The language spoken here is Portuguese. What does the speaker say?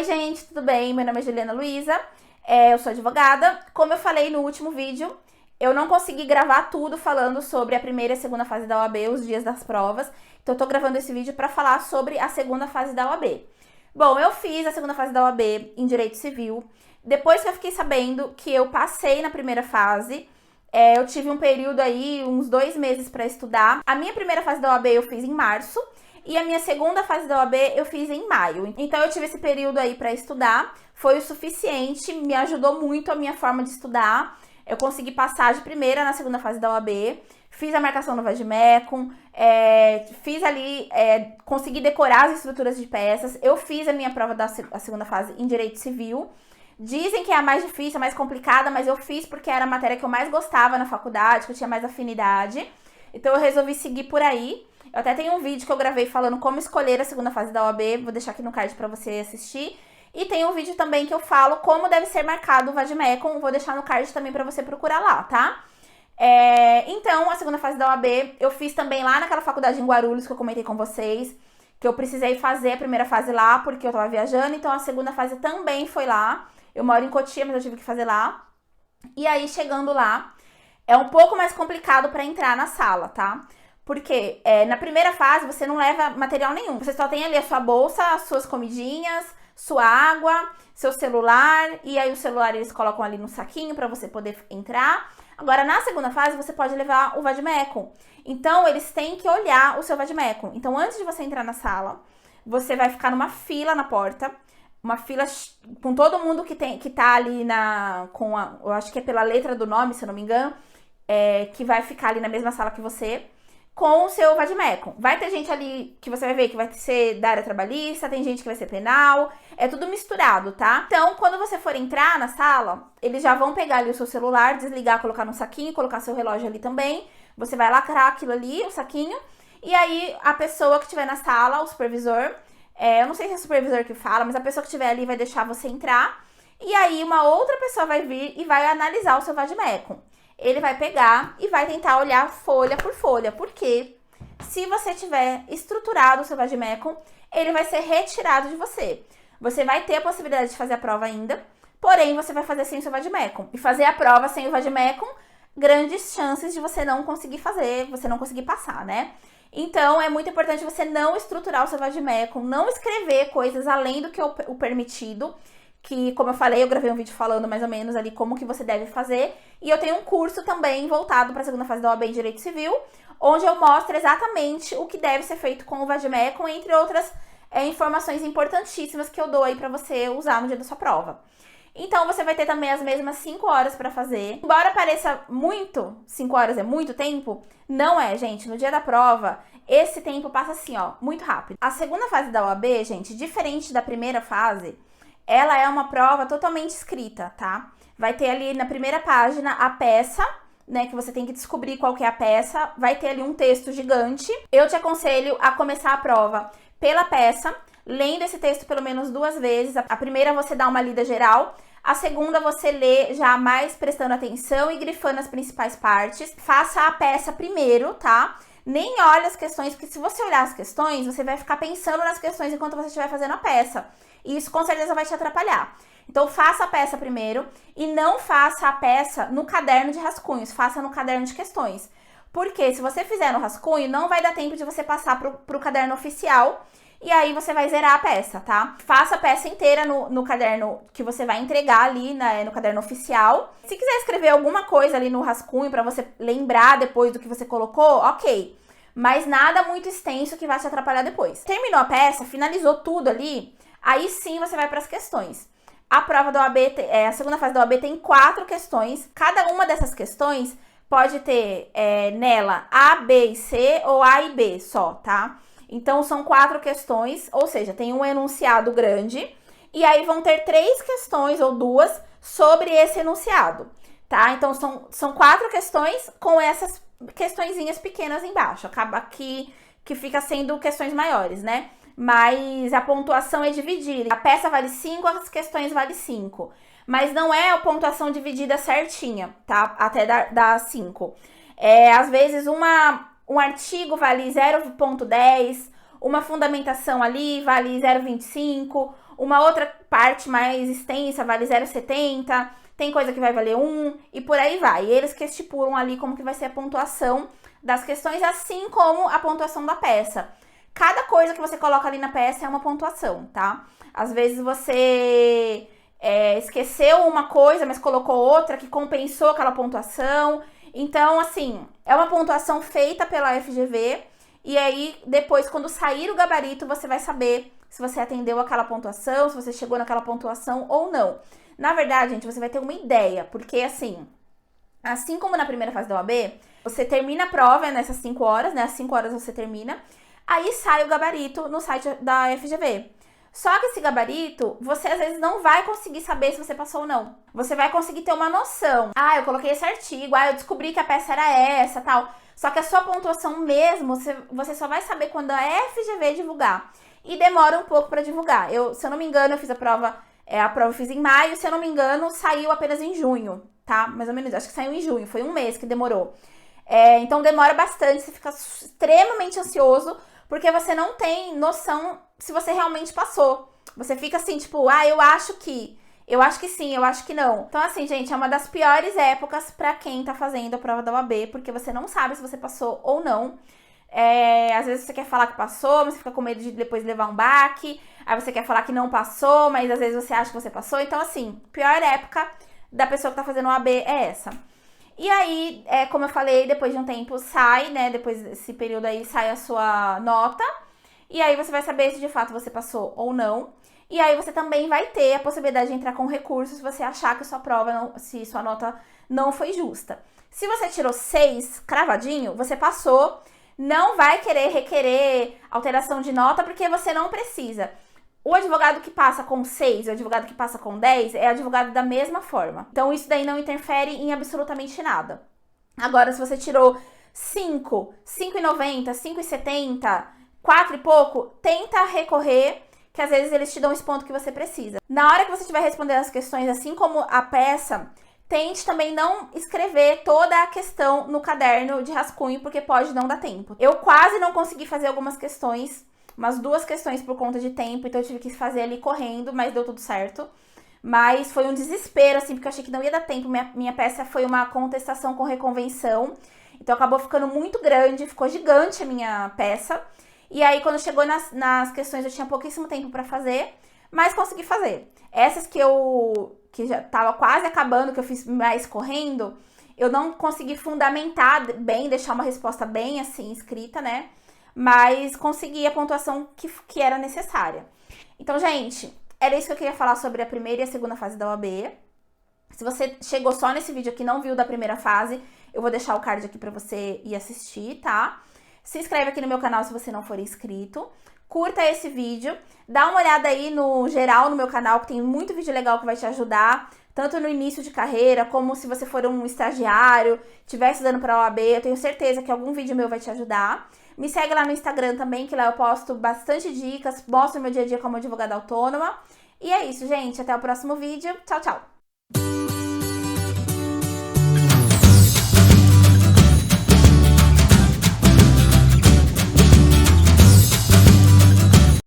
Oi, gente, tudo bem? Meu nome é Juliana Luiza, eu sou advogada. Como eu falei no último vídeo, eu não consegui gravar tudo falando sobre a primeira e a segunda fase da OAB, os dias das provas. Então, eu tô gravando esse vídeo para falar sobre a segunda fase da OAB. Bom, eu fiz a segunda fase da OAB em Direito Civil. Depois que eu fiquei sabendo que eu passei na primeira fase, eu tive um período aí, uns 2 meses para estudar. A minha primeira fase da OAB eu fiz em março. E a minha segunda fase da OAB eu fiz em maio. Então eu tive esse período aí para estudar, foi o suficiente, me ajudou muito a minha forma de estudar. Eu consegui passar de primeira na segunda fase da OAB, fiz a marcação no Vademecum, fiz ali, consegui decorar as estruturas de peças. Eu fiz a minha prova da segunda fase em Direito Civil. Dizem que é a mais difícil, a mais complicada, mas eu fiz porque era a matéria que eu mais gostava na faculdade, que eu tinha mais afinidade. Então eu resolvi seguir por aí. Eu até tenho um vídeo que eu gravei falando como escolher a segunda fase da OAB, vou deixar aqui no card pra você assistir. E tem um vídeo também que eu falo como deve ser marcado o Vademecum, vou deixar no card também pra você procurar lá, tá? Então, a segunda fase da OAB eu fiz também lá naquela faculdade em Guarulhos que eu comentei com vocês, que eu precisei fazer a primeira fase lá porque eu tava viajando, então a segunda fase também foi lá. Eu moro em Cotia, mas eu tive que fazer lá. E aí, chegando lá, é um pouco mais complicado pra entrar na sala, tá? Porque na primeira fase você não leva material nenhum. Você só tem ali a sua bolsa, as suas comidinhas, sua água, seu celular. E aí o celular eles colocam ali no saquinho para você poder entrar. Agora, na segunda fase, você pode levar o Vademecum. Então, eles têm que olhar o seu Vademecum. Então, antes de você entrar na sala, você vai ficar numa fila na porta. Uma fila com todo mundo que tá ali eu acho que é pela letra do nome, se eu não me engano. Que vai ficar ali na mesma sala que você, com o seu Vademecum. Vai ter gente ali que você vai ver que vai ser da área trabalhista, tem gente que vai ser penal, é tudo misturado, tá? Então, quando você for entrar na sala, eles já vão pegar ali o seu celular, desligar, colocar no saquinho, colocar seu relógio ali também. Você vai lacrar aquilo ali, o saquinho, e aí a pessoa que estiver na sala, o supervisor, eu não sei se é o supervisor que fala, mas a pessoa que estiver ali vai deixar você entrar, e aí uma outra pessoa vai vir e vai analisar o seu Vademecum. Ele vai pegar e vai tentar olhar folha por folha, porque se você tiver estruturado o seu Vademecum, ele vai ser retirado de você. Você vai ter a possibilidade de fazer a prova ainda, porém você vai fazer sem o seu Vademecum. E fazer a prova sem o Vademecum, grandes chances de você não conseguir fazer, você não conseguir passar, né? Então, é muito importante você não estruturar o seu Vademecum, não escrever coisas além do que o permitido, que, como eu falei, eu gravei um vídeo falando mais ou menos ali como que você deve fazer. E eu tenho um curso também voltado para a segunda fase da OAB em Direito Civil, onde eu mostro exatamente o que deve ser feito com o Vademecum, entre outras informações importantíssimas que eu dou aí para você usar no dia da sua prova. Então, você vai ter também as mesmas 5 horas para fazer. Embora pareça muito, 5 horas é muito tempo, não é, gente. No dia da prova, esse tempo passa assim, ó, muito rápido. A segunda fase da OAB, gente, diferente da primeira fase, ela é uma prova totalmente escrita, tá? Vai ter ali na primeira página a peça, né, que você tem que descobrir qual que é a peça. Vai ter ali um texto gigante. Eu te aconselho a começar a prova pela peça, lendo esse texto pelo menos 2 vezes. A primeira você dá uma lida geral, a segunda você lê já mais prestando atenção e grifando as principais partes. Faça a peça primeiro, tá? Nem olhe as questões, porque se você olhar as questões, você vai ficar pensando nas questões enquanto você estiver fazendo a peça. E isso com certeza vai te atrapalhar. Então, faça a peça primeiro e não faça a peça no caderno de rascunhos, faça no caderno de questões. Porque se você fizer no rascunho, não vai dar tempo de você passar pro caderno oficial e aí você vai zerar a peça, tá? Faça a peça inteira no caderno que você vai entregar ali no caderno oficial. Se quiser escrever alguma coisa ali no rascunho pra você lembrar depois do que você colocou, ok. Mas nada muito extenso que vai te atrapalhar depois. Terminou a peça, finalizou tudo ali, aí sim você vai para as questões. A prova da OAB, a segunda fase da OAB tem 4 questões. Cada uma dessas questões pode ter nela A, B e C ou A e B só, tá? Então, são 4 questões, ou seja, tem um enunciado grande. E aí vão ter 3 questões ou 2 sobre esse enunciado, tá? Então, são 4 questões com essas questõezinhas pequenas embaixo. Acaba que fica sendo questões maiores, né? Mas a pontuação é dividida. A peça vale 5, as questões valem 5. Mas não é a pontuação dividida certinha, tá? Até dar 5. Às vezes, um artigo vale 0,10, uma fundamentação ali vale 0,25, Uma outra parte mais extensa vale 0,70, tem coisa que vai valer 1 e por aí vai. E eles que estipulam ali como que vai ser a pontuação das questões, assim como a pontuação da peça. Cada coisa que você coloca ali na peça é uma pontuação, tá? Às vezes você esqueceu uma coisa, mas colocou outra que compensou aquela pontuação. Então, assim, é uma pontuação feita pela FGV. E aí, depois, quando sair o gabarito, você vai saber se você atendeu aquela pontuação, se você chegou naquela pontuação ou não. Na verdade, gente, você vai ter uma ideia, porque assim como na primeira fase da OAB, você termina a prova nessas 5 horas, né? Às 5 horas você termina, aí sai o gabarito no site da FGV. Só que esse gabarito, você às vezes não vai conseguir saber se você passou ou não. Você vai conseguir ter uma noção. Ah, eu coloquei esse artigo, eu descobri que a peça era essa, tal. Só que a sua pontuação mesmo, você só vai saber quando a FGV divulgar. E demora um pouco para divulgar. Se eu não me engano, eu fiz a prova eu fiz em maio, se eu não me engano, saiu apenas em junho, tá? Mais ou menos, acho que saiu em junho, foi um mês que demorou. Então demora bastante, você fica extremamente ansioso, porque você não tem noção se você realmente passou. Você fica assim, tipo, eu acho que sim, eu acho que não. Então, assim, gente, é uma das piores épocas pra quem tá fazendo a prova da OAB, porque você não sabe se você passou ou não. Às vezes você quer falar que passou, mas você fica com medo de depois levar um baque. Aí você quer falar que não passou, mas às vezes você acha que você passou. Então, assim, pior época da pessoa que tá fazendo OAB é essa. E aí, como eu falei, depois de um tempo sai, né? Depois desse período aí sai a sua nota. E aí você vai saber se de fato você passou ou não. E aí você também vai ter a possibilidade de entrar com recurso se você achar que sua prova, se sua nota não foi justa. Se você tirou 6 cravadinho, você passou, não vai querer requerer alteração de nota porque você não precisa. O advogado que passa com 6 e o advogado que passa com 10 é advogado da mesma forma. Então isso daí não interfere em absolutamente nada. Agora, se você tirou 5, 5,90, 5,70, 4 e pouco, tenta recorrer, que às vezes eles te dão esse ponto que você precisa. Na hora que você estiver respondendo as questões, assim como a peça, tente também não escrever toda a questão no caderno de rascunho, porque pode não dar tempo. Eu quase não consegui fazer algumas questões, umas 2 questões por conta de tempo, então eu tive que fazer ali correndo, mas deu tudo certo. Mas foi um desespero, assim, porque eu achei que não ia dar tempo. Minha peça foi uma contestação com reconvenção, então acabou ficando muito grande, ficou gigante a minha peça. E aí, quando chegou nas questões, eu tinha pouquíssimo tempo pra fazer, mas consegui fazer. Essas que já tava quase acabando, que eu fiz mais correndo, eu não consegui fundamentar bem, deixar uma resposta bem, assim, escrita, né? Mas consegui a pontuação que era necessária. Então, gente, era isso que eu queria falar sobre a primeira e a segunda fase da OAB. Se você chegou só nesse vídeo aqui e não viu da primeira fase, eu vou deixar o card aqui pra você ir assistir, tá? Se inscreve aqui no meu canal se você não for inscrito. Curta esse vídeo. Dá uma olhada aí no geral no meu canal, que tem muito vídeo legal que vai te ajudar. Tanto no início de carreira, como se você for um estagiário, estiver estudando para a OAB. Eu tenho certeza que algum vídeo meu vai te ajudar. Me segue lá no Instagram também, que lá eu posto bastante dicas. Mostro meu dia a dia como advogada autônoma. E é isso, gente. Até o próximo vídeo. Tchau, tchau!